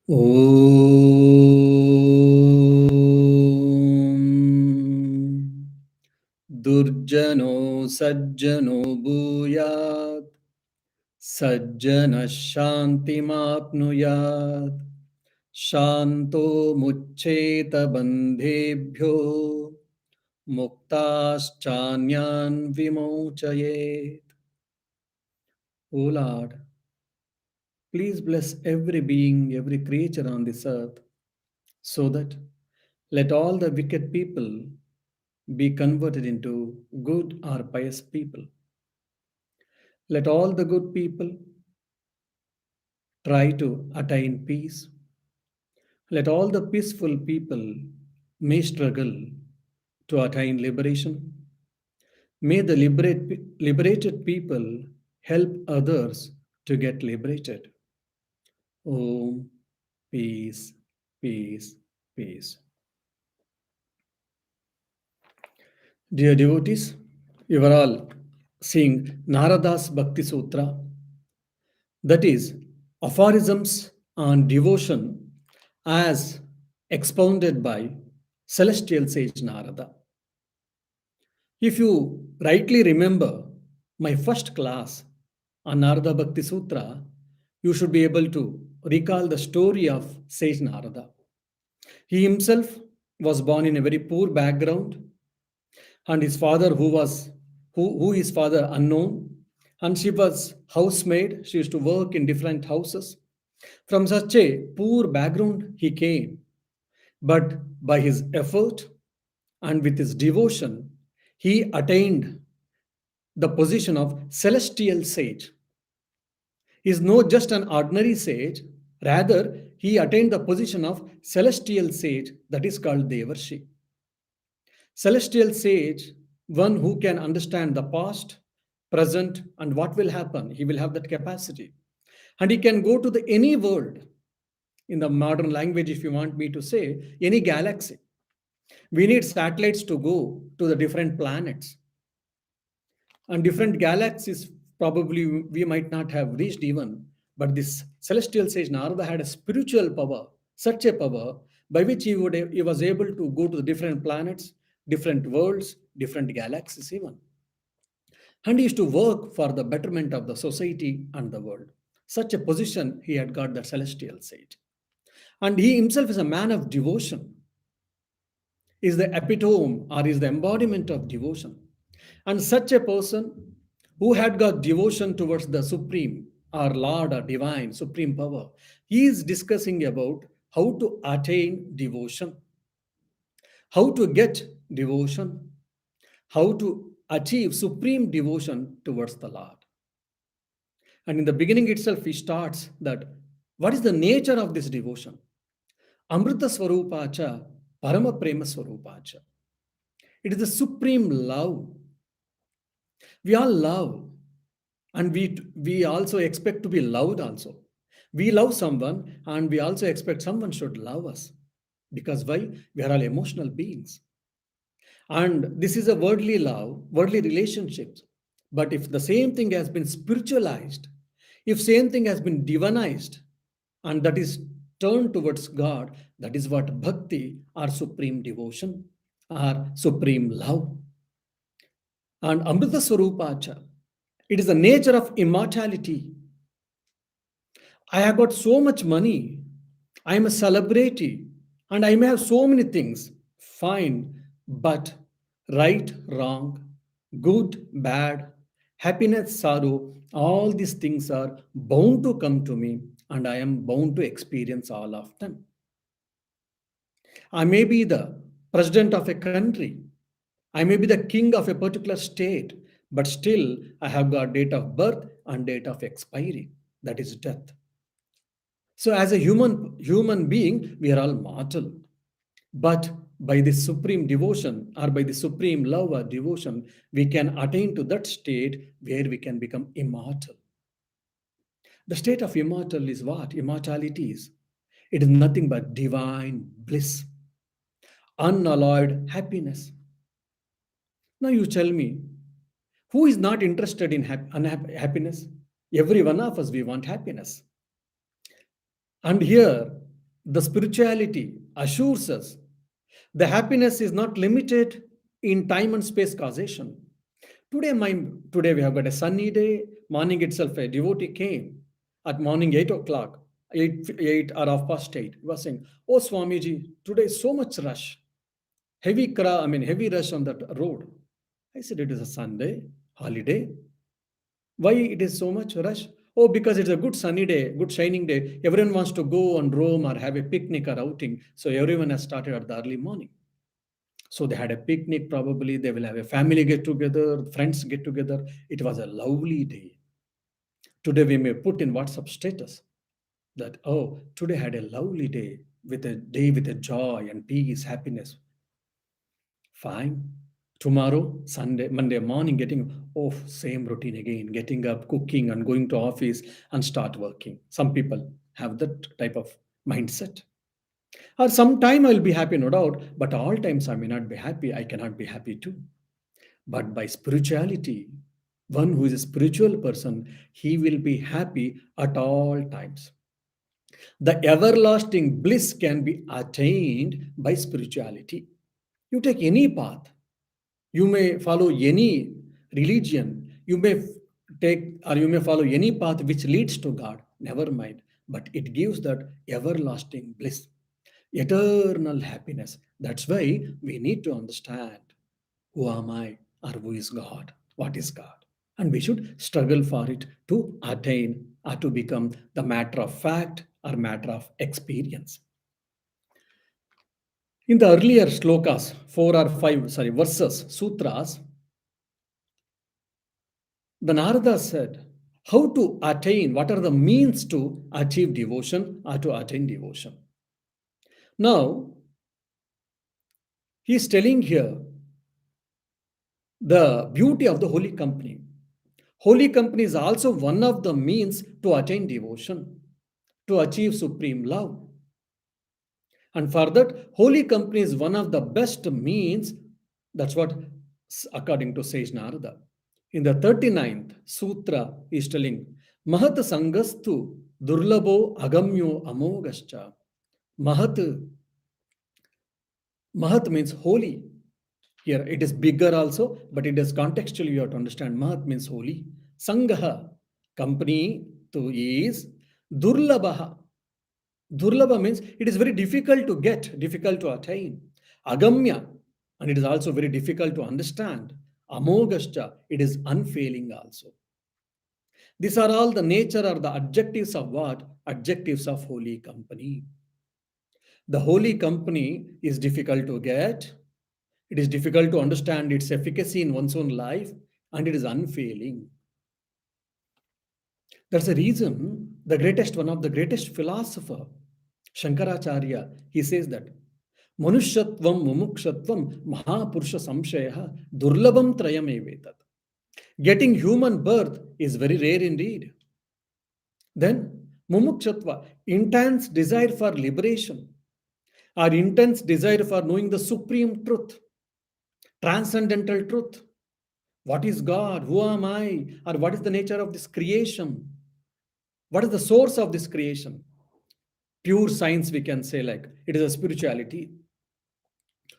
Om Durjano Sajjano Bhuyat Sajjana Shantimapnuyat Shanto Muccheta Bandhebhyo Muktaschanyan Vimochayet. O Lord, please bless every being, every creature on this earth, so that let all the wicked people be converted into good or pious people. Let all the good people try to attain peace. Let all the peaceful people may struggle to attain liberation. May the liberated people help others to get liberated. Om, peace, peace, peace. Dear devotees, you are all seeing Narada's Bhakti Sutra, that is, aphorisms on devotion as expounded by celestial sage Narada. If you rightly remember my first class on Narada Bhakti Sutra, you should be able to recall the story of sage Narada. He himself was born in a very poor background, and his father who his father unknown, and she was housemaid. She used to work in different houses. From such a poor background he came, but by his effort and with his devotion he attained the position of celestial sage. He is not just an ordinary sage, rather he attained the position of celestial sage, that is called Devarshi. Celestial sage, one who can understand the past, present, and what will happen. He will have that capacity. And he can go to the any world, in the modern language, if you want me to say, any galaxy. We need satellites to go to the different planets. And different galaxies, probably we might not have reached even. But this celestial sage Narada had a spiritual power, such a power by which he was able to go to the different planets, different worlds, different galaxies even. And he used to work for the betterment of the society and the world. Such a position he had got, the celestial sage. And he himself is a man of devotion, is the epitome or is the embodiment of devotion. And such a person who had got devotion towards the supreme or Lord or divine supreme power, he is discussing about how to attain devotion, how to get devotion, how to achieve supreme devotion towards the Lord. And in the beginning itself, he starts that what is the nature of this devotion? Amrita Swarupacha, Parama Prema Swarupacha. It is the supreme love. We all love, and we also expect to be loved also. We love someone, and we also expect someone should love us. Because why? We are all emotional beings. And this is a worldly love, worldly relationships. But if the same thing has been spiritualized, if same thing has been divinized, and that is turned towards God, that is what bhakti or supreme devotion or supreme love. And Amrita Swarupacha, it is the nature of immortality. I have got so much money, I am a celebrity, and I may have so many things. Fine, but right, wrong, good, bad, happiness, sorrow, all these things are bound to come to me, and I am bound to experience all of them. I may be the president of a country, I may be the king of a particular state, but still I have got date of birth and date of expiry, that is death. So as a human being, we are all mortal. But by the supreme devotion or by the supreme love or devotion, we can attain to that state where we can become immortal. The state of immortal is what? Immortality is. It is nothing but divine bliss, unalloyed happiness. Now you tell me, who is not interested in happiness? Every one of us, we want happiness. And here, The spirituality assures us the happiness is not limited in time and space causation. Today, today we have got a sunny day. Morning itself, a devotee came at morning 8 o'clock, 8 or half past 8. He was saying, "Oh Swamiji, today is so much rush, heavy rush on that road." I said, "It is a Sunday, holiday. Why it is so much rush?" "Oh, because it's a good sunny day, good shining day. Everyone wants to go and roam or have a picnic or outing. So everyone has started at the early morning." So they had a picnic, probably they will have a family get together, friends get together. It was a lovely day. Today we may put in WhatsApp status that, "Oh, today had a lovely day with a joy and peace, happiness." Fine. Tomorrow, Sunday, Monday morning, getting off, same routine again, getting up, cooking, and going to office and start working. Some people have that type of mindset. Or sometime I'll be happy, no doubt, but all times I may not be happy. I cannot be happy too. But by spirituality, one who is a spiritual person, he will be happy at all times. The everlasting bliss can be attained by spirituality. You take any path, you may follow any religion, you may follow any path which leads to God, never mind, but it gives that everlasting bliss, eternal happiness. That's why we need to understand, who am I, or who is God? What is God? And we should struggle for it to attain or to become the matter of fact or matter of experience. In the earlier slokas, 4 or 5 verses, sutras, the Narada said how to attain, what are the means to achieve devotion or to attain devotion. Now, he is telling here the beauty of the holy company. Holy company is also one of the means to attain devotion, to achieve supreme love. And for that, holy company is one of the best means. That's what, according to Sage Narada. In the 39th Sutra, he is telling, Mahat Sangastu Durlabo Agamyo Amogascha. Mahat, Mahat means holy. Here it is bigger also, but it is contextually you have to understand. Mahat means holy. Sangaha, company to is Durlabaha. Durlabha means it is very difficult to get, difficult to attain. Agamya, and it is also very difficult to understand. Amogascha, it is unfailing also. These are all the nature or the adjectives of what? Adjectives of holy company. The holy company is difficult to get. It is difficult to understand its efficacy in one's own life, and it is unfailing. That's the reason one of the greatest philosopher, Shankaracharya, he says that Manushyatvam mumukshatvam mahapurusha samshaya durlabam trayamevetat. Getting human birth is very rare indeed. Then mumukshatva, intense desire for liberation, or intense desire for knowing the supreme truth, transcendental truth. What is God? Who am I? Or what is the nature of this creation? What is the source of this creation? Pure science, we can say, like it is a spirituality.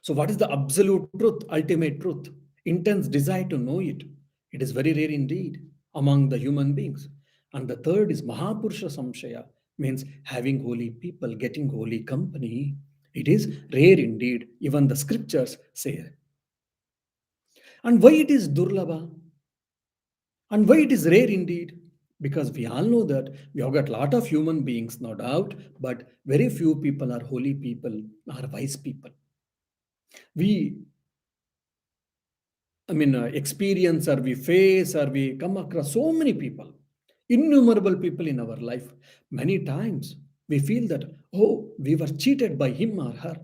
So, what is the absolute truth, ultimate truth? Intense desire to know it. It is very rare indeed among the human beings. And the third is Mahapurusha Samshaya, means having holy people, getting holy company. It is rare indeed. Even the scriptures say. And why it is Durlabha? And why it is rare indeed? Because we all know that we have got a lot of human beings, no doubt, but very few people are holy people, are wise people. We experience, or we face, or we come across so many people, innumerable people in our life. Many times we feel that, oh, we were cheated by him or her.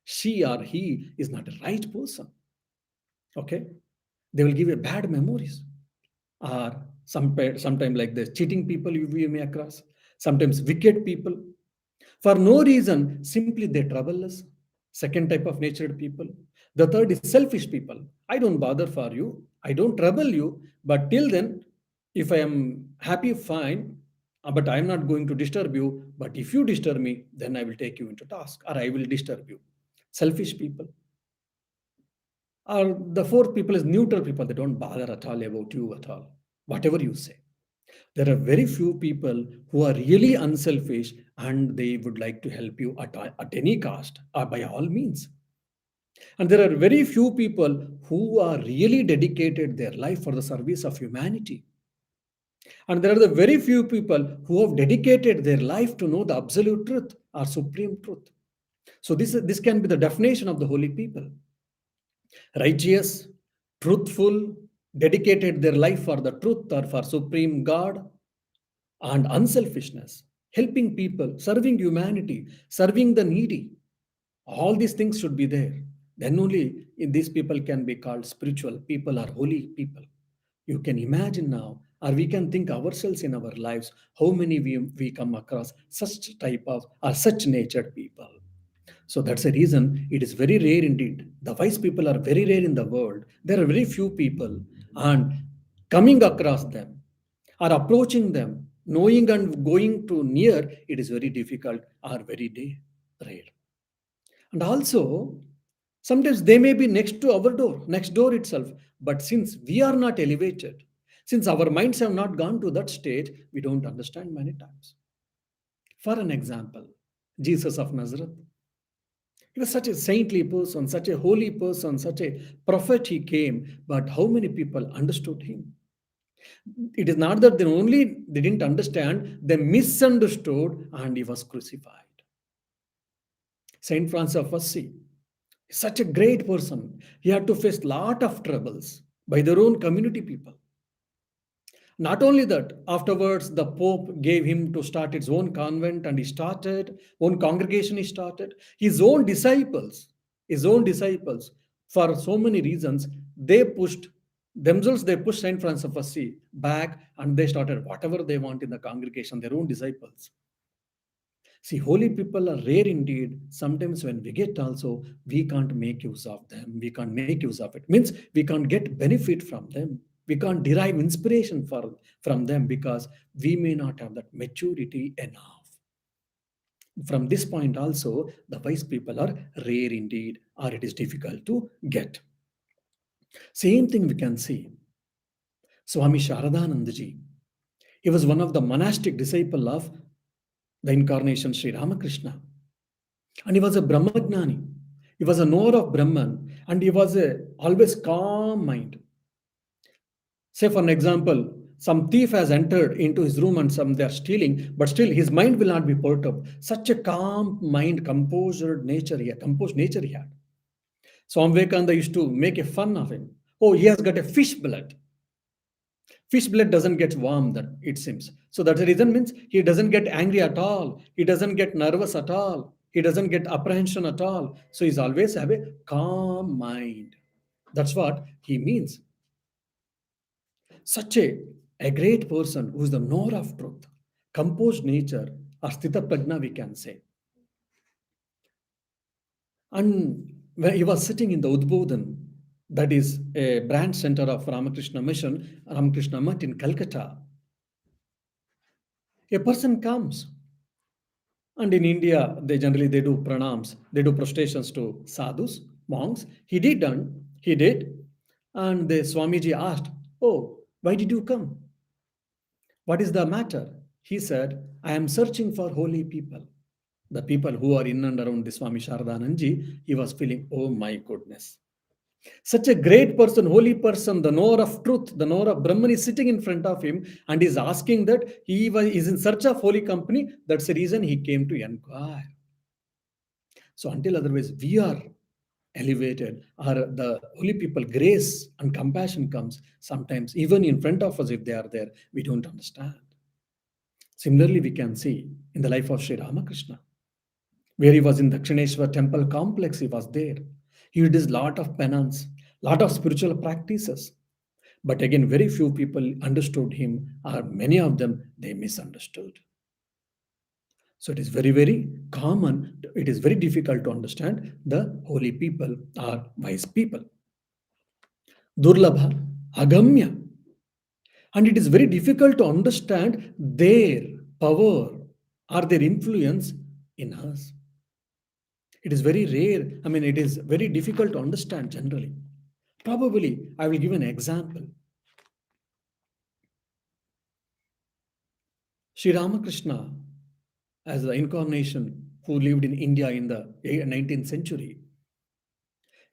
She or he is not a right person. Okay? They will give you bad memories. Or sometimes like this, cheating people you may across, sometimes wicked people. For no reason, simply they trouble us. Second type of natured people. The third is selfish people. I don't bother for you. I don't trouble you. But till then, if I am happy, fine. But I am not going to disturb you. But if you disturb me, then I will take you into task or I will disturb you. Selfish people. Or the fourth people is neutral people. They don't bother at all about you at all, whatever you say. There are very few people who are really unselfish and they would like to help you at any cost or by all means. And there are very few people who are really dedicated their life for the service of humanity. And there are the very few people who have dedicated their life to know the absolute truth or supreme truth. So this can be the definition of the holy people. Righteous, truthful, dedicated their life for the truth or for supreme God, and unselfishness, helping people, serving humanity, serving the needy. All these things should be there. Then only these people can be called spiritual people or holy people. You can imagine now, or we can think ourselves in our lives, how many we come across such type of or such natured people. So that's a reason it is very rare indeed. The wise people are very rare in the world. There are very few people, and coming across them or approaching them, knowing and going to near, it is very difficult or very rare. And also, sometimes they may be next to our door, next door itself. But since we are not elevated, since our minds have not gone to that stage, we don't understand many times. For an example, Jesus of Nazareth. He was such a saintly person, such a holy person, such a prophet he came, but how many people understood him? It is not that they didn't understand, they misunderstood and he was crucified. Saint Francis of Assisi, such a great person. He had to face lot of troubles by their own community people. Not only that, afterwards the Pope gave him to start his own convent and he started, own congregation he started. His own disciples, for so many reasons, they pushed Saint Francis of Assisi back and they started whatever they want in the congregation, their own disciples. See, holy people are rare indeed. Sometimes when we get also, we can't make use of them. We can't make use of it. Means we can't get benefit from them. We can't derive inspiration from them because we may not have that maturity enough. From this point also, the wise people are rare indeed, or it is difficult to get. Same thing we can see. Swami Sharadanandaji. He was one of the monastic disciple of the incarnation Sri Ramakrishna. And he was a Brahmagnani. He was a knower of Brahman and he was a always calm mind. Say for an example, some thief has entered into his room and some they are stealing, but still his mind will not be perturbed. Such a calm mind, composed nature he had. Swami Vivekananda used to make a fun of him. Oh, he has got a fish blood. Fish blood doesn't get warm, that it seems. So that's the reason means he doesn't get angry at all. He doesn't get nervous at all. He doesn't get apprehension at all. So he's always have a calm mind. That's what he means. Such a great person who is the knower of truth, composed nature, or sthita prajna we can say. And when he was sitting in the Udbodhan, that is a branch center of Ramakrishna Mission, Ramakrishna Mutt in Calcutta, a person comes. And in India, they do pranams, they do prostrations to sadhus, monks. He did. And the Swamiji asked, oh, why did you come? What is the matter? He said, I am searching for holy people. The people who are in and around the Swami Sharadananji, he was feeling, oh my goodness. Such a great person, holy person, the knower of truth, the knower of Brahman is sitting in front of him and is asking that is in search of holy company. That's the reason he came to inquire. So until otherwise we are elevated, or the holy people, grace and compassion comes sometimes even in front of us if they are there, we don't understand. Similarly, we can see in the life of Sri Ramakrishna, where he was in Dakshineshwar temple complex, he was there. He did lot of penance, lot of spiritual practices. But again, very few people understood him, or many of them, they misunderstood. So it is very, very common. It is very difficult to understand the holy people or wise people. Durlabha, Agamya. And it is very difficult to understand their power or their influence in us. It is very rare. I mean, it is very difficult to understand generally. Probably, I will give an example. Sri Ramakrishna, as the incarnation who lived in India in the 19th century,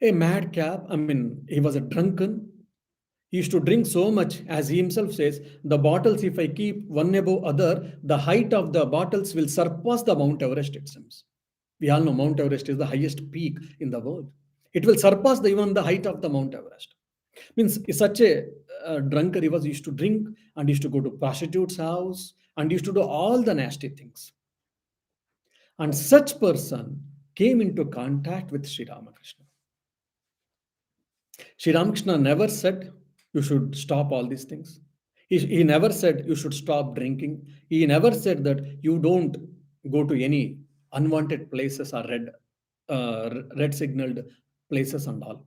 a madcap, I mean, he was a drunken. He used to drink so much, as he himself says, the bottles, if I keep one above other, the height of the bottles will surpass the Mount Everest, it seems. We all know Mount Everest is the highest peak in the world. It will surpass even the height of the Mount Everest. Means such a drunkard he was, used to drink and used to go to prostitute's house and used to do all the nasty things. And such person came into contact with Sri Ramakrishna. Sri Ramakrishna never said you should stop all these things. He never said you should stop drinking. He never said that you don't go to any unwanted places or red signaled places and all.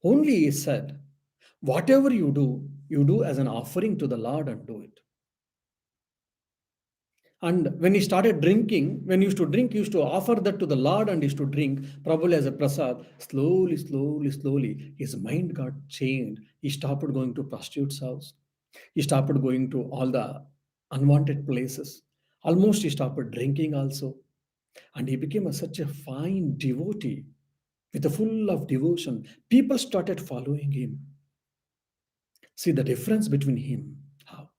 Only he said, whatever you do as an offering to the Lord and do it. And when he started drinking, when he used to drink, he used to offer that to the Lord and he used to drink, probably as a prasad. Slowly, his mind got changed. He stopped going to prostitute's house. He stopped going to all the unwanted places. Almost he stopped drinking also. And he became such a fine devotee with a full of devotion. People started following him. See the difference between him. How?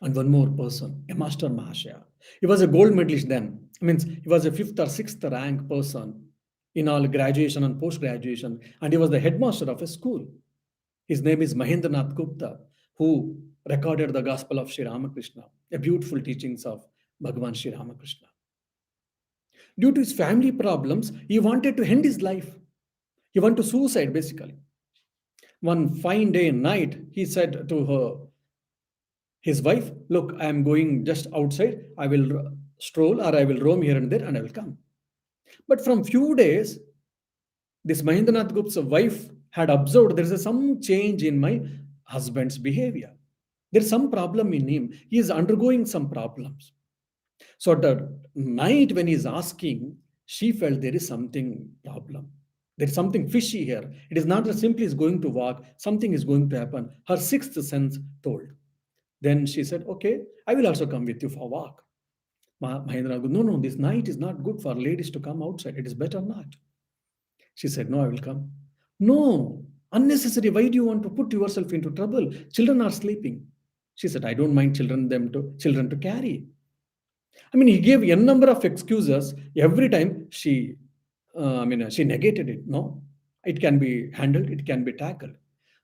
And one more person, a master Mahashaya. He was a gold medalist then. I mean, he was a fifth or sixth rank person in all graduation and post graduation, and he was the headmaster of a school. His name is Mahendranath Gupta, who recorded the Gospel of Sri Ramakrishna, a beautiful teachings of Bhagavan Sri Ramakrishna. Due to his family problems, he wanted to end his life. He wanted to suicide, basically. One fine day and night, he said to his wife, look, I am going just outside. I will stroll or I will roam here and there and I will come. But from few days, this Mahendranath Gupta's wife had observed there is some change in my husband's behavior. There's some problem in him. He is undergoing some problems. So at the night when he is asking, she felt there is something problem. There's something fishy here. It is not that simply is going to walk. Something is going to happen. Her sixth sense told. Then she said, okay, I will also come with you for a walk. Mahendra, no, this night is not good for ladies to come outside. It is better not. She said, no, I will come. No, unnecessary. Why do you want to put yourself into trouble? Children are sleeping. She said, I don't mind children to carry. I mean, he gave a number of excuses. Every time she negated it. No, it can be handled. It can be tackled.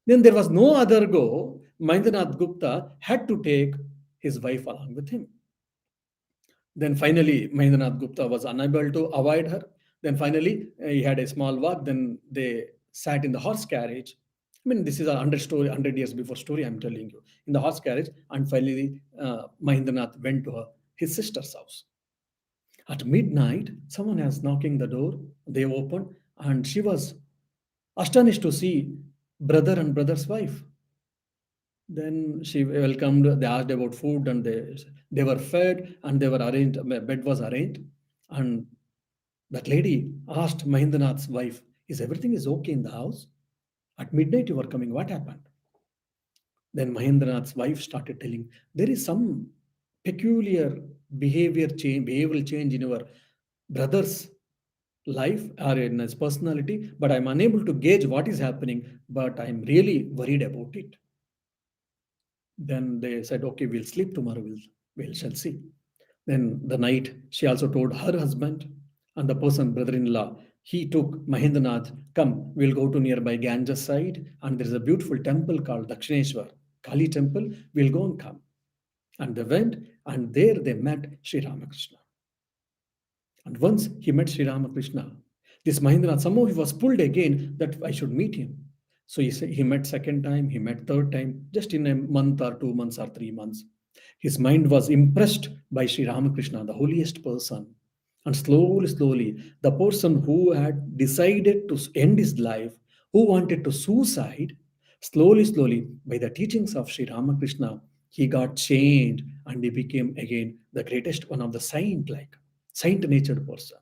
Then there was no other go. Mahendranath Gupta had to take his wife along with him. Then finally, Mahendranath Gupta was unable to avoid her. Then finally, he had a small walk. Then they sat in the horse carriage. I mean, this is 100 years before story I'm telling you. In the horse carriage, and finally, Mahendranath went to his sister's house. At midnight, someone was knocking the door. They opened, and she was astonished to see brother and brother's wife. Then she welcomed, they asked about food and they were fed and they were arranged, bed was arranged. And that lady asked Mahendranath's wife, is everything is okay in the house? At midnight you were coming, what happened? Then Mahendranath's wife started telling, there is some peculiar behavioral change in your brother's life or in his personality, but I'm unable to gauge what is happening, but I'm really worried about it. Then they said, okay, we'll sleep tomorrow, we'll shall see. Then the night, she also told her husband and the person, brother-in-law, he took Mahendranath, come, we'll go to nearby Ganges side, and there is a beautiful temple called Dakshineshwar, Kali temple, we'll go and come. And they went, and there they met Sri Ramakrishna. And once he met Sri Ramakrishna, this Mahendranath, somehow he was pulled again that I should meet him. So he met second time, he met third time, just in a month or 2 months or 3 months. His mind was impressed by Sri Ramakrishna, the holiest person. And slowly, the person who had decided to end his life, who wanted to suicide, slowly, by the teachings of Sri Ramakrishna, he got changed and he became again the greatest one of the saint, like saint natured person.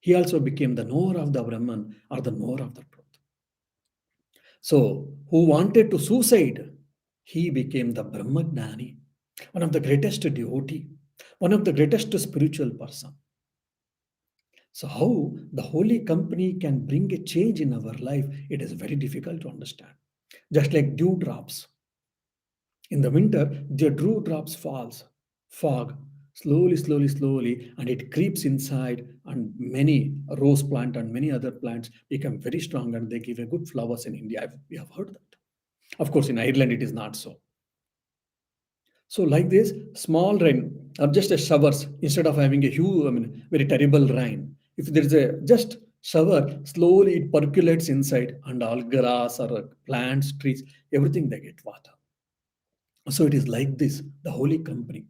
He also became the knower of the Brahman or the knower of the truth. So, who wanted to suicide, he became the Brahmagnani, one of the greatest devotee, one of the greatest spiritual person. So, how the holy company can bring a change in our life, it is very difficult to understand. Just like dewdrops. In the winter, the dewdrops falls, fog, slowly, slowly, slowly, and it creeps inside, and many rose plant and many other plants become very strong and they give a good flowers in India. We have heard that. Of course, in Ireland, it is not so. So, like this, small rain or just a showers instead of having a huge, very terrible rain. If there is a just shower, slowly it percolates inside, and all grass or plants, trees, everything they get water. So it is like this, the holy company.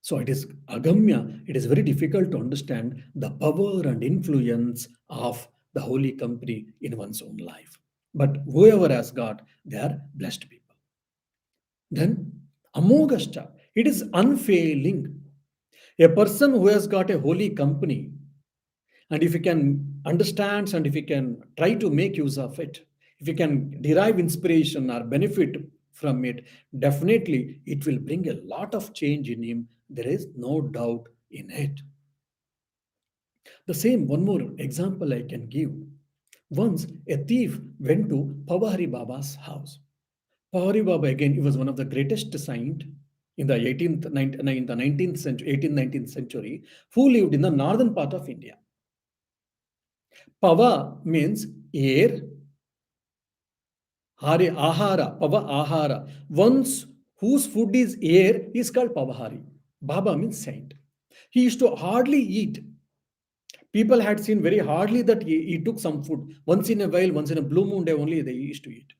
So it is agamya. It is very difficult to understand the power and influence of the holy company in one's own life. But whoever has got, they are blessed people. Then Amogashta, it is unfailing. A person who has got a holy company, and if he can understand and if he can try to make use of it, if he can derive inspiration or benefit from it, definitely it will bring a lot of change in him. There is no doubt in it. The same, one more example I can give. Once a thief went to Pawari Baba's house. Pawari Baba, again, he was one of the greatest saint in the 18th, in the 19th century, 18th, 19th century, who lived in the northern part of India. Pava means air, Hari Ahara, Pava Ahara. Once whose food is air is called Pavahari. Baba means saint. He used to hardly eat. People had seen very hardly that he took some food. Once in a while, once in a blue moon day only they used to eat.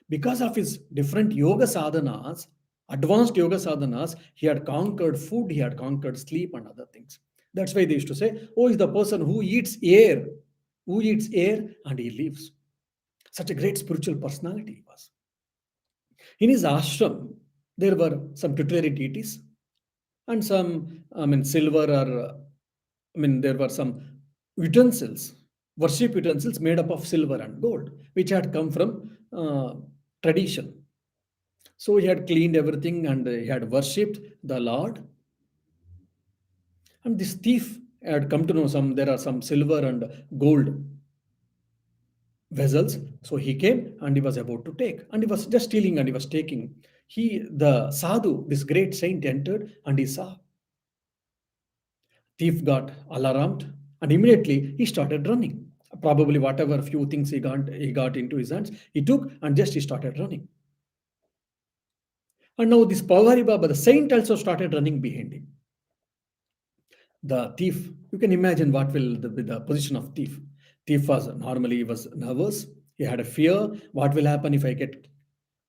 Because of his different yoga sadhanas, advanced yoga sadhanas, he had conquered food, he had conquered sleep and other things. That's why they used to say, oh, is the person who eats air and he lives. Such a great spiritual personality he was. In his ashram, there were some tutelary deities and some, silver or, there were some utensils, worship utensils made up of silver and gold, which had come from tradition. So he had cleaned everything and he had worshipped the Lord. And this thief had come to know there are some silver and gold vessels. So he came and he was about to take, and he was just stealing and he was taking. The sadhu, this great saint, entered and he saw. Thief got alarmed and immediately he started running. Probably whatever few things he got into his hands, he took and just he started running. And now this Pawari Baba, the saint, also started running behind him. The thief, you can imagine what will be the position of thief. Thief was normally he was nervous. He had a fear. What will happen if I get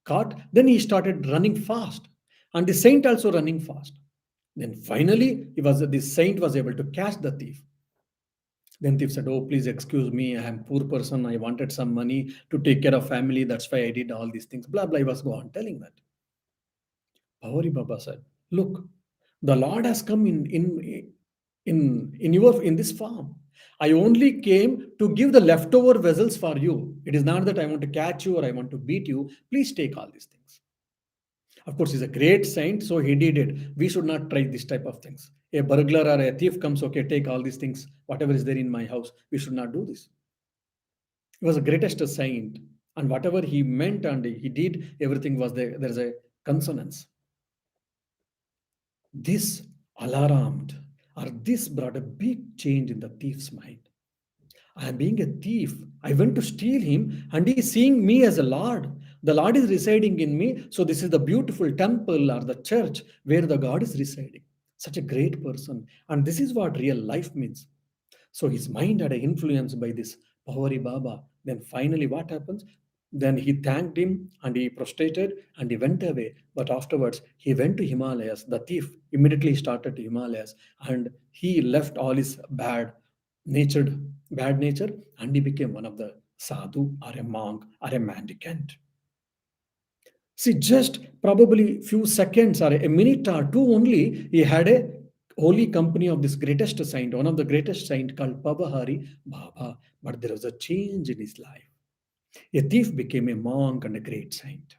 caught? Then he started running fast, and the saint also running fast. Then finally, this saint was able to catch the thief. Then thief said, "Oh, please excuse me. I am poor person. I wanted some money to take care of family. That's why I did all these things." Blah blah. He was go on telling that. Pawari Baba said, "Look, the Lord has come in this form. I only came to give the leftover vessels for you. It is not that I want to catch you or I want to beat you. Please take all these things." Of course, he's a great saint, so he did it. We should not try this type of things. A burglar or a thief comes, okay, take all these things, whatever is there in my house. We should not do this. He was the greatest saint, and whatever he meant and he did, everything was there. There's a consonance. This alarmed, or this brought a big change in the thief's mind. I am being a thief. I went to steal him, and he is seeing me as a Lord. The Lord is residing in me. So, this is the beautiful temple or the church where the God is residing. Such a great person. And this is what real life means. So, his mind had an influence by this Pawari Baba. Then, finally, what happens? Then he thanked him and he prostrated and he went away. But afterwards, he went to Himalayas. The thief immediately started to Himalayas and he left all his bad nature, and he became one of the sadhu or a monk or a mendicant. See, just probably few seconds or a minute or two only, he had a holy company of this greatest saint, one of the greatest saint called Pabahari Baba. But there was a change in his life. A thief became a monk and a great saint.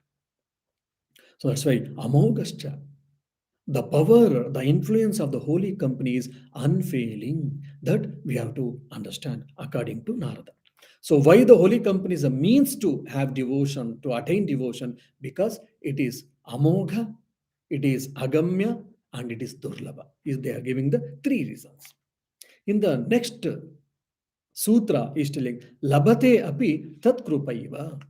So that's why Amogascha, the power, the influence of the holy company is unfailing. That we have to understand according to Narada. So, why the holy company is a means to have devotion, to attain devotion? Because it is amogha, it is agamya, and it is durlabha. They are giving the three reasons. In the next sutra, is telling labhate api tat krupaiva.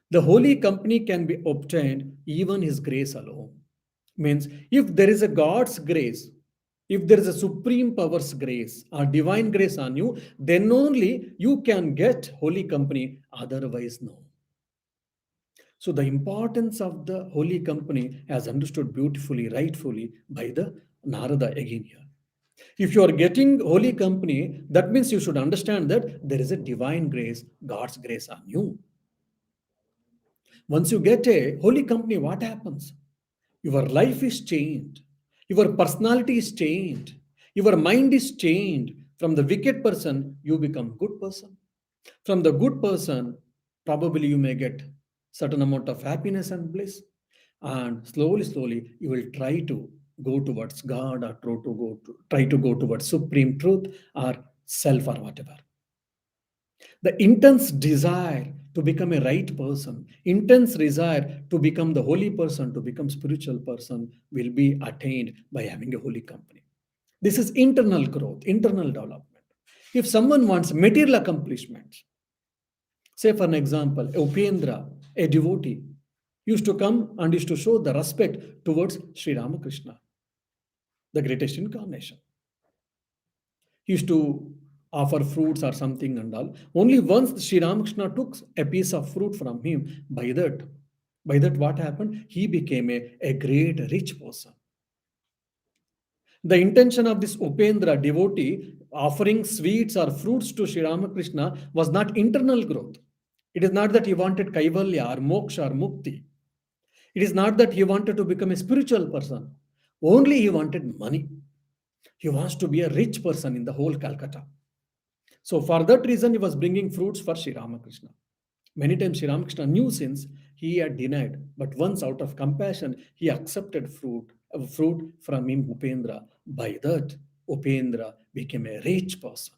The holy company can be obtained even his grace alone. Means if there is a God's grace, if there is a supreme power's grace or divine grace on you, then only you can get holy company, otherwise no. So the importance of the holy company as understood beautifully, rightfully by the Narada again here. If you are getting holy company, that means you should understand that there is a divine grace, God's grace on you. Once you get a holy company, what happens? Your life is changed. Your personality is changed. Your mind is changed. From the wicked person, you become good person. From the good person, probably you may get certain amount of happiness and bliss. And slowly, slowly, you will try to go towards God or try to go towards supreme truth or self or whatever. The intense desire to become a right person, intense desire to become the holy person, to become spiritual person will be attained by having a holy company. This is internal growth, internal development. If someone wants material accomplishments, say for an example, Upendra, a devotee, used to come and used to show the respect towards Sri Ramakrishna, the greatest incarnation. He used to offer fruits or something and all. Only once Sri Ramakrishna took a piece of fruit from him, by that what happened? He became a great rich person. The intention of this Upendra devotee offering sweets or fruits to Sri Ramakrishna was not internal growth. It is not that he wanted kaivalya or moksha or mukti. It is not that he wanted to become a spiritual person. Only he wanted money. He wants to be a rich person in the whole Calcutta. So for that reason, he was bringing fruits for Sri Ramakrishna. Many times Sri Ramakrishna knew since he had denied, but once out of compassion, he accepted fruit from him, Upendra. By that, Upendra became a rich person.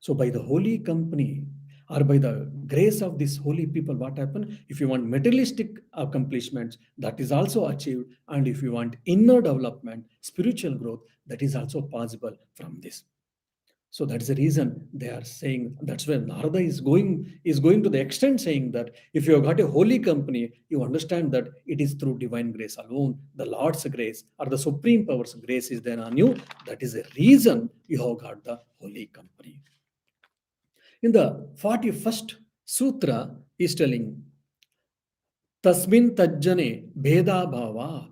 So by the holy company or by the grace of these holy people, what happened? If you want materialistic accomplishments, that is also achieved. And if you want inner development, spiritual growth, that is also possible from this. So that's the reason they are saying, that's where Narada is going to the extent saying that if you have got a holy company, you understand that it is through divine grace alone, the Lord's grace or the supreme power's grace is there on you. That is the reason you have got the holy company. In the 41st Sutra is telling Tasmin Tajjane Bheda Bhavat,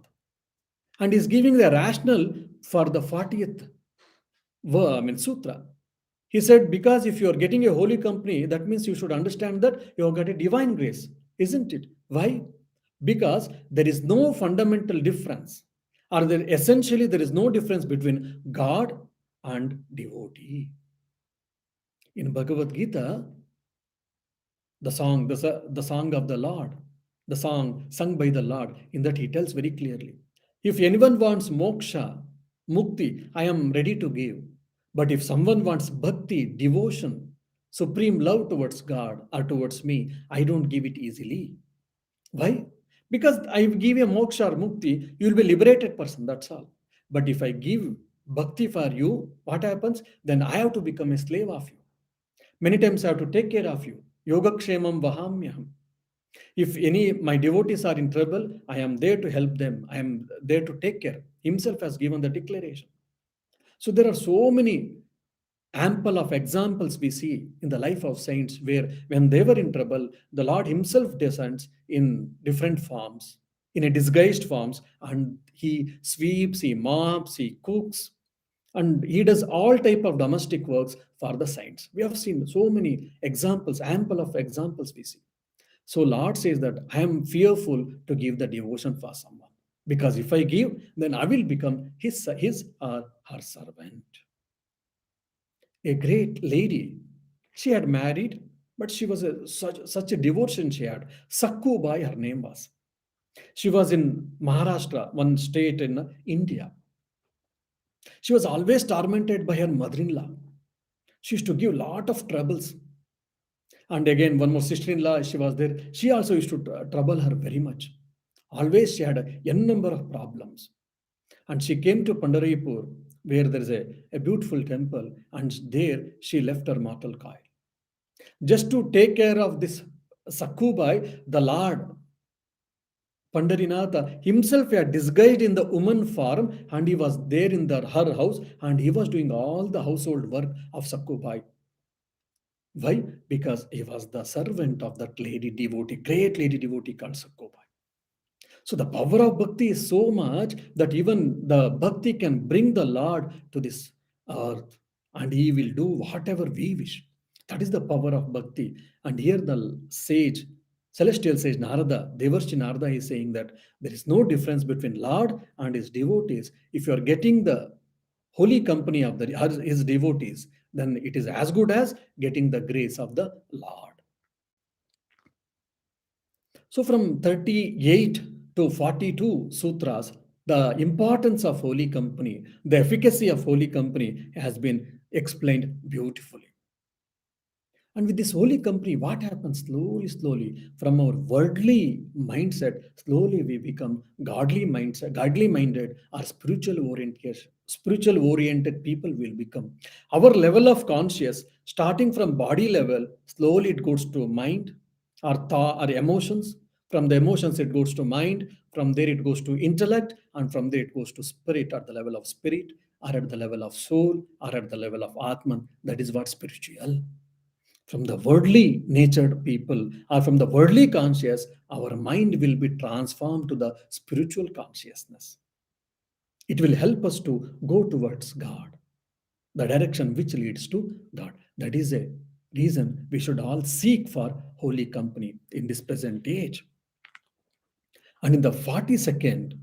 and is giving the rationale for the 40th sutra. He said, because if you are getting a holy company, that means you should understand that you have got a divine grace, isn't it? Why? Because there is no fundamental difference, or essentially there is no difference between God and devotee. In Bhagavad-Gita, the song of the Lord, the song sung by the Lord, in that he tells very clearly, if anyone wants moksha, mukti, I am ready to give. But if someone wants bhakti, devotion, supreme love towards God or towards me, I don't give it easily. Why? Because I give a moksha or mukti, you will be liberated person, that's all. But if I give bhakti for you, what happens? Then I have to become a slave of you. Many times I have to take care of you. Yogakshemam vahamyaham. If any my devotees are in trouble, I am there to help them. I am there to take care. Himself has given the declaration. So there are so many ample of examples we see in the life of saints where when they were in trouble, the Lord himself descends in different forms, in a disguised forms, and he sweeps, he mops, he cooks, and he does all type of domestic works for the saints. We have seen so many examples, ample of examples we see. So Lord says that I am fearful to give the devotion for someone. Because if I give, then I will become his or her servant. A great lady. She had married, but she was such a devotion she had. Sakkubai, her name was. She was in Maharashtra, one state in India. She was always tormented by her mother-in-law. She used to give lot of troubles. And again, one more sister-in-law, she was there. She also used to trouble her very much. Always she had a n number of problems. And she came to Pandaripur, where there is a beautiful temple, and there she left her mortal coil. Just to take care of this Sakkubai, the Lord Pandarinatha himself had disguised in the woman form, and he was there in her house, and he was doing all the household work of Sakkubai. Why? Because he was the servant of that lady devotee, great lady devotee called Sakkubai. So the power of bhakti is so much that even the bhakti can bring the Lord to this earth, and he will do whatever we wish. That is the power of bhakti. And here the sage, celestial sage Narada, Devarshi Narada is saying that there is no difference between Lord and his devotees. If you are getting the holy company of his devotees, then it is as good as getting the grace of the Lord. So, from 38 to 42 sutras, the importance of holy company, the efficacy of holy company has been explained beautifully. And with this holy company, what happens slowly, slowly from our worldly mindset, slowly we become godly mindset, godly minded, or spiritual oriented people will become. Our level of conscious, starting from body level, slowly it goes to mind, our thought, our emotions. From the emotions, it goes to mind. From there, it goes to intellect, and from there, it goes to spirit at the level of spirit, or at the level of soul, or at the level of Atman. That is what spiritual. From the worldly natured people or from the worldly conscious, our mind will be transformed to the spiritual consciousness. It will help us to go towards God, the direction which leads to God. That is a reason we should all seek for holy company in this present age. And in the 42nd,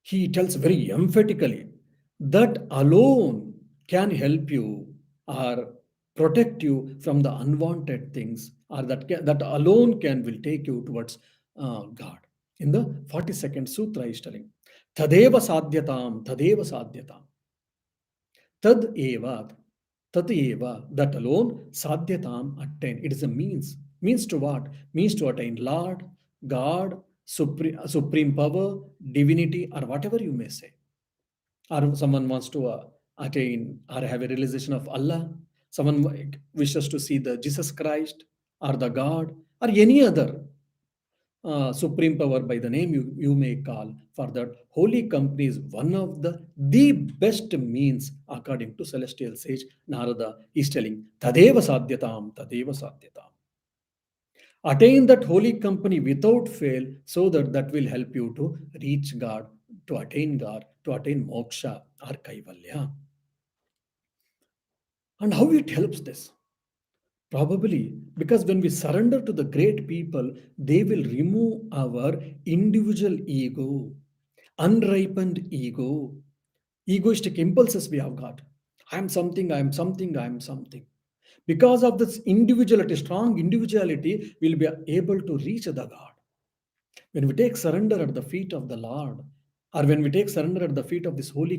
he tells very emphatically that alone can help you or protect you from the unwanted things, or that alone can will take you towards God. In the 42nd sutra is telling tadeva sadhyatam, tadeva sadhyatam, tad eva, tat eva, that alone sadhyatam, attain. It is a means to what? Means to attain Lord, God, supreme power, divinity, or whatever you may say. Or someone wants to attain or have a realization of Allah. Someone wishes to see the Jesus Christ or the God or any other supreme power by the name you may call. For that, holy company is one of the best means according to celestial sage Narada is telling tadeva sadhyatam, tadeva sadhyatam. Attain that holy company without fail, so that will help you to reach God, to attain God, to attain moksha or kaivalya. And how it helps this? Probably because when we surrender to the great people, they will remove our individual ego, unripened ego, egoistic impulses we have got. I am something, I am something, I am something. Because of this individuality, strong individuality, we'll be able to reach the God. When we take surrender at the feet of the Lord, or when we take surrender at the feet of this holy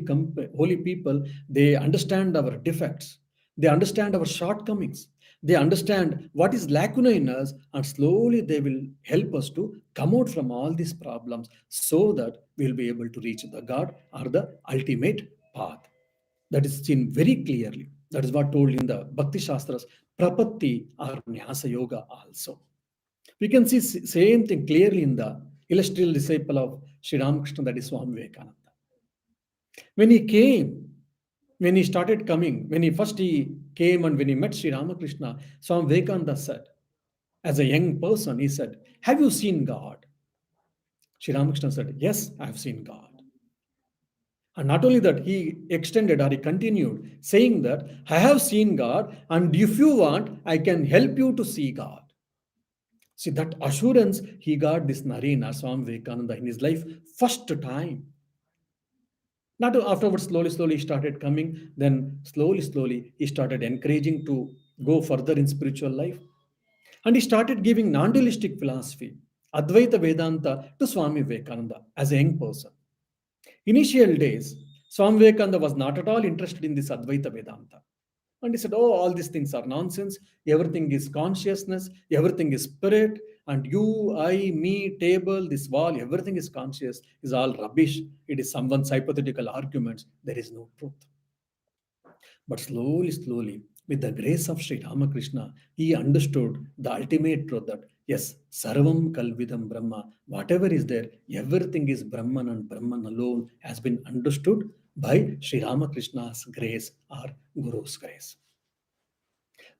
people, they understand our defects, they understand our shortcomings, they understand what is lacuna in us, and slowly they will help us to come out from all these problems so that we'll be able to reach the God or the ultimate path. That is seen very clearly. That is what told in the Bhakti Shastras, Prapatti or Nyasa Yoga also. We can see same thing clearly in the illustrious disciple of Sri Ramakrishna, that is Swami Vivekananda. When he came, when he started coming, when he first he came and when he met Sri Ramakrishna, Swami Vivekananda said, as a young person, he said, "Have you seen God?" Sri Ramakrishna said, "Yes, I have seen God." And not only that, he extended or he continued saying that, "I have seen God, and if you want, I can help you to see God." See, that assurance he got this Narina Swami Vivekananda in his life first time. Not afterwards, slowly, slowly he started coming. Then slowly, slowly he started encouraging to go further in spiritual life. And he started giving non-dualistic philosophy, Advaita Vedanta to Swami Vivekananda as a young person. Initial days, Swami Vivekananda was not at all interested in this Advaita Vedanta. And he said, oh, all these things are nonsense. Everything is consciousness. Everything is spirit. And you, I, me, table, this wall, everything is conscious, is all rubbish. It is someone's hypothetical arguments. There is no truth. But slowly, slowly, with the grace of Sri Ramakrishna, he understood the ultimate truth that yes, Sarvam Kalvidam Brahma, whatever is there, everything is Brahman and Brahman alone has been understood by Sri Ramakrishna's grace or Guru's grace.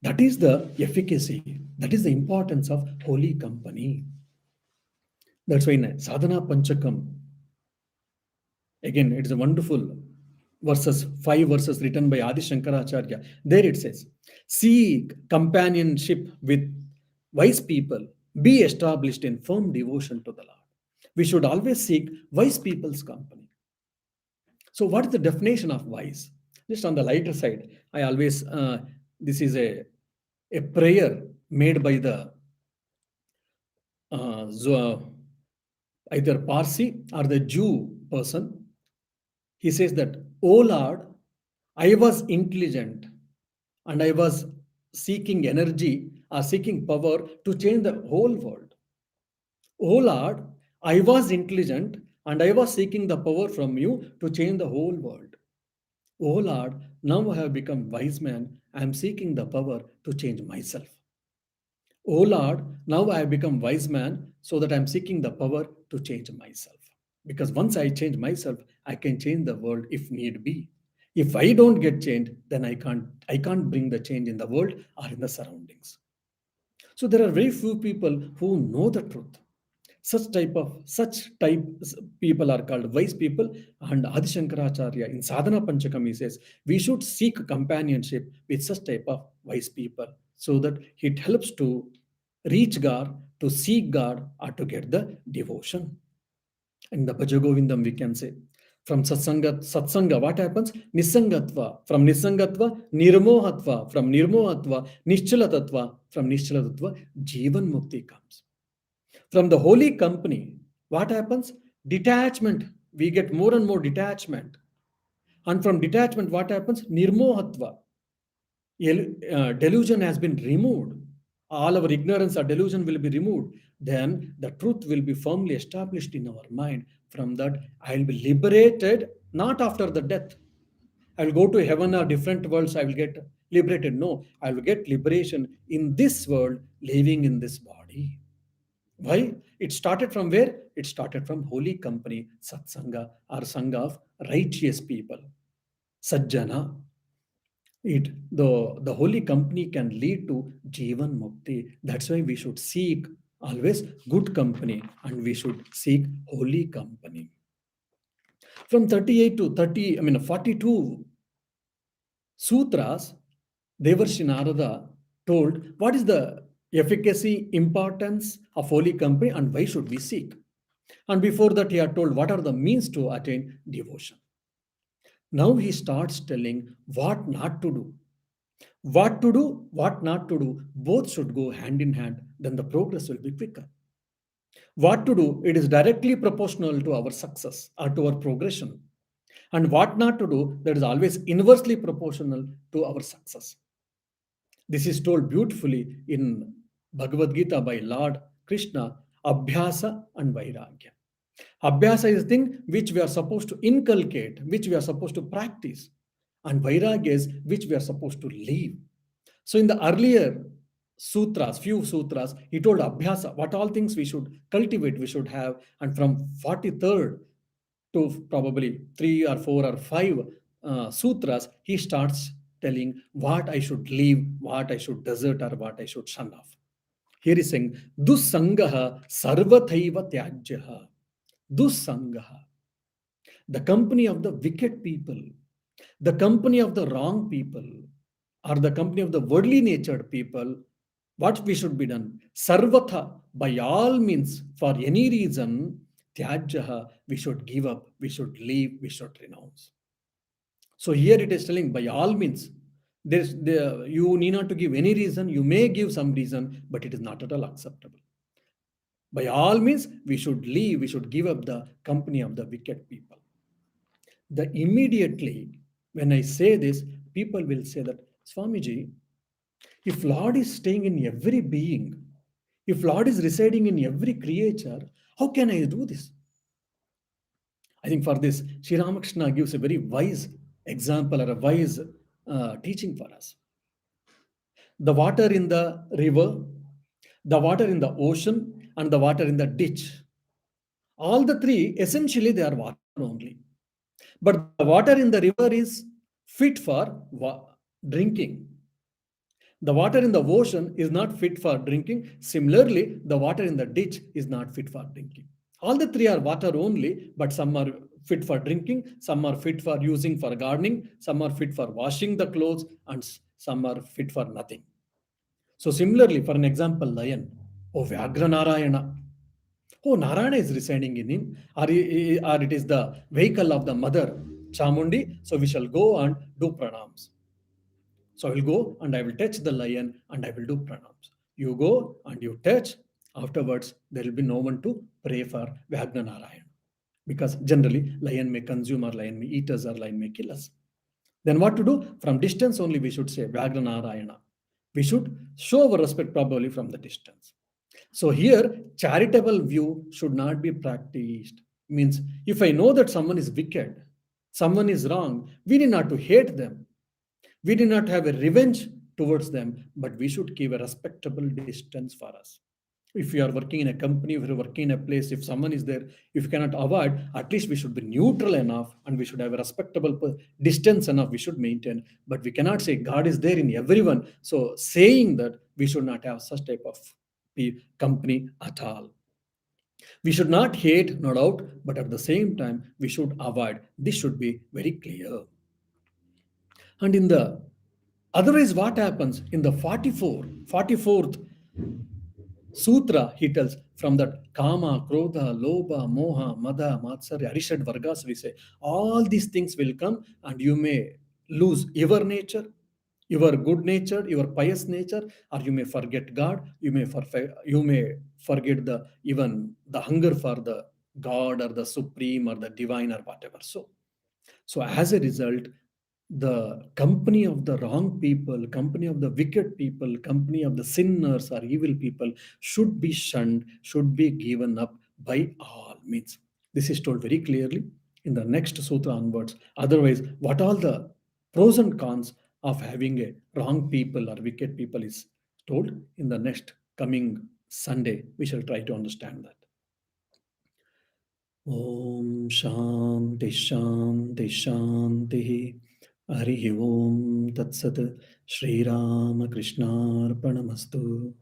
That is the efficacy, that is the importance of holy company. That's why in Sadhana Panchakam, again, it is a wonderful verses, 5 verses written by Adi Shankaracharya. There it says, seek companionship with wise people, be established in firm devotion to the Lord. We should always seek wise people's company. So, what is the definition of wise? Just on the lighter side, I always, this is a prayer made by the either Parsi or the Jew person. He says that, O Lord, I was intelligent and I was seeking energy or seeking power to change the whole world. O Lord, I was intelligent and I was seeking the power from you to change the whole world. O Lord, now I have become wise man. I am seeking the power to change myself. O Lord, now I have become wise man so that I am seeking the power to change myself. Because once I change myself, I can change the world if need be. If I don't get changed, then I can't bring the change in the world or in the surroundings. So there are very few people who know the truth. Such type people are called wise people. And Adi Shankaracharya in Sadhana Panchakam he says we should seek companionship with such type of wise people so that it helps to reach God, to seek God, or to get the devotion. In the Bhajagovindam, we can say, from satsanga, what happens? Nisangatva. From nisangatva, nirmohatva. From nirmohatva, nishchalatatva. From nishchalatatva, jivan mukti comes. From the holy company, what happens? Detachment. We get more and more detachment. And from detachment, what happens? Nirmohatva. Delusion has been removed. All our ignorance or delusion will be removed. Then the truth will be firmly established in our mind. From that, I will be liberated, not after the death. I will go to heaven or different worlds, I will get liberated. No, I will get liberation in this world, living in this body. Why? It started from where? It started from holy company, satsanga or sangha of righteous people, sajjana. The holy company can lead to Jivan Mukti. That's why we should seek always good company and we should seek holy company. From 38 to 42 sutras, Devarshi Narada told what is the efficacy, importance of holy company and why should we seek. And before that, he had told what are the means to attain devotion. Now he starts telling what not to do. What to do, what not to do, both should go hand in hand, then the progress will be quicker. What to do, it is directly proportional to our success or to our progression. And what not to do, that is always inversely proportional to our success. This is told beautifully in Bhagavad-Gita by Lord Krishna, Abhyasa and Vairagya. Abhyasa is the thing which we are supposed to inculcate, which we are supposed to practice. And Vairagya is which we are supposed to live. So in the earlier sutras, few sutras, he told Abhyasa, what all things we should cultivate, we should have. And from 43rd to probably 3 or 4 or 5 sutras, he starts telling what I should leave, what I should desert, or what I should shun off. Here is saying, Dusangaha sarvathaiva tyajyaha. Dusangaha. The company of the wicked people, the company of the wrong people, or the company of the worldly natured people What we should be done? Sarvatha, by all means, for any reason, Tyajaha, we should give up, we should leave, we should renounce. So here it is telling by all means. You need not to give any reason. You may give some reason, but it is not at all acceptable. By all means, we should leave, we should give up the company of the wicked people. The immediately, when I say this, people will say that, Swamiji, if Lord is staying in every being, if Lord is residing in every creature, how can I do this? I think for this, Sri Ramakrishna gives a very wise example or a wise teaching for us. The water in the river, the water in the ocean, and the water in the ditch. All the three, essentially, they are water only. But the water in the river is fit for drinking. The water in the ocean is not fit for drinking. Similarly, the water in the ditch is not fit for drinking. All the three are water only, but some are fit for drinking, some are fit for using for gardening, some are fit for washing the clothes, and some are fit for nothing. So similarly, for an example, lion. Oh, Vyagra Narayana. Oh, Narayana is residing in him, or it is the vehicle of the mother, Chamundi. So we shall go and do pranams. So I will go and I will touch the lion and I will do pranams. You go and you touch. Afterwards, there will be no one to pray for Vyagna Narayan. Because generally, lion may consume or lion may eat us or lion may kill us. Then what to do? From distance only we should say Vyagna Narayana. We should show our respect probably from the distance. So here, charitable view should not be practiced. Means if I know that someone is wicked, someone is wrong, we need not to hate them. We do not have a revenge towards them, but we should keep a respectable distance for us. If you are working in a company, if you are working in a place, if someone is there, if you cannot avoid, at least we should be neutral enough and we should have a respectable distance enough we should maintain. But we cannot say God is there in everyone. So saying that we should not have such type of company at all. We should not hate, no doubt, but at the same time, we should avoid. This should be very clear. And in the otherwise, what happens in the 44th Sutra, he tells from that Kama, Krodha, Lobha, Moha, Mada, Matsarya, Arishad Vargas, we say, all these things will come and you may lose your nature, your good nature, your pious nature, or you may forget God, you may forget the even the hunger for the God or the supreme or the divine or whatever. So as a result, the company of the wrong people, company of the wicked people, company of the sinners or evil people should be shunned, should be given up by all means. This is told very clearly in the next sutra onwards. Otherwise, what all the pros and cons of having a wrong people or wicked people is told in the next coming Sunday. We shall try to understand that. Om Shanti Shanti Shanti Harihi Om Tat Sat Shri Rama Krishnarpanamastu.